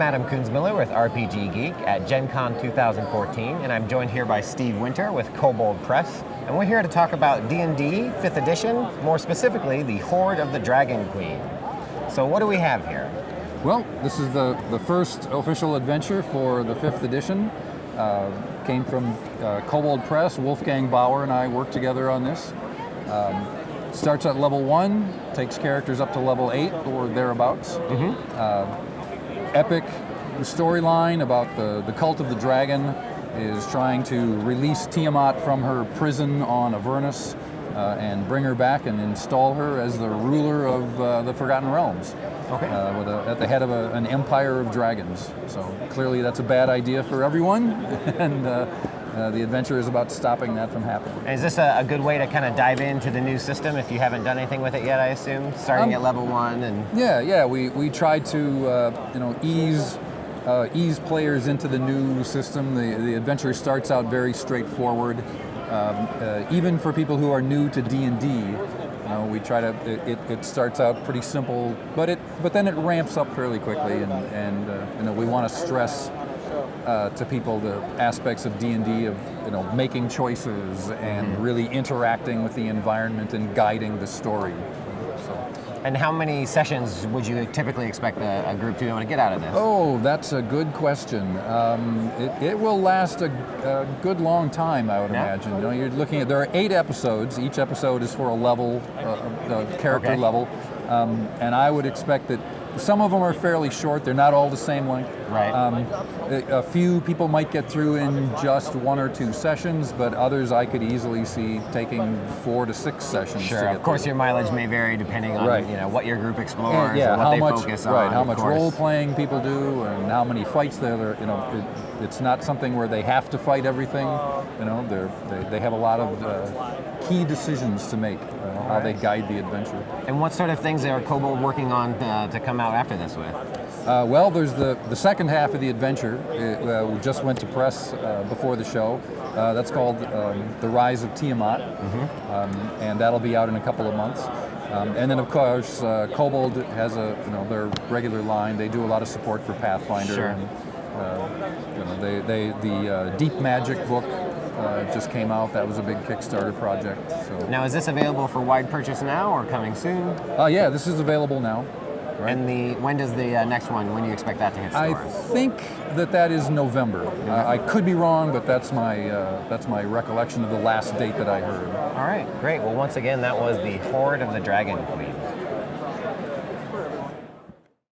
Adam Kunzmiller with RPG Geek at Gen Con 2014, and I'm joined here by Steve Winter with Kobold Press, and we're here to talk about D&D 5th edition, more specifically the Hoard of the Dragon Queen. So what do we have here? Well, this is the first official adventure for the 5th edition. Came from Kobold Press. Wolfgang Bauer and I worked together on this. Starts at level 1, takes characters up to level 8 or thereabouts. Epic storyline about the cult of the dragon is trying to release Tiamat from her prison on Avernus and bring her back and install her as the ruler of the Forgotten Realms. Okay. At the head of an empire of dragons. So clearly that's a bad idea for everyone, and the adventure is about stopping that from happening. And is this a good way to kind of dive into the new system if you haven't done anything with it yet, I assume? Starting at level 1 and... Yeah, we tried to ease players into the new system. The adventure starts out very straightforward. Even for people who are new to D&D, we try to. It starts out pretty simple, but then it ramps up fairly quickly, and we want to stress to people the aspects of D&D of making choices and really interacting with the environment and guiding the story. And how many sessions would you typically expect a group to be able to get out of this? Oh, that's a good question. It will last a good long time, I would imagine. You're looking at, there are 8 episodes. Each episode is for a level, character level, and I would expect that some of them are fairly short. They're not all the same length. Right. A few people might get through in just 1 or 2 sessions, but others I could easily see taking 4 to 6 sessions. Sure. To get of course, through. your mileage may vary depending on what your group explores, and what how they much focus on. right, how much role playing people do, and how many fights there. It's not something where they have to fight everything. They have a lot of key decisions to make. How they guide the adventure. And what sort of things are Kobold working on to come out after this with? Well, there's the second half of the adventure. We just went to press before the show. That's called The Rise of Tiamat, and that'll be out in a couple of months. And then, of course, Kobold has their regular line. They do a lot of support for Pathfinder. Sure. And, the Deep Magic book just came out. That was a big Kickstarter project. So. Now, is this available for wide purchase now or coming soon? Yeah, this is available now. Right. And when does the next one? When do you expect that to hit stores? I think that is November. I could be wrong, but that's my recollection of the last date that I heard. All right, great. Well, once again, that was the Hoard of the Dragon Queen.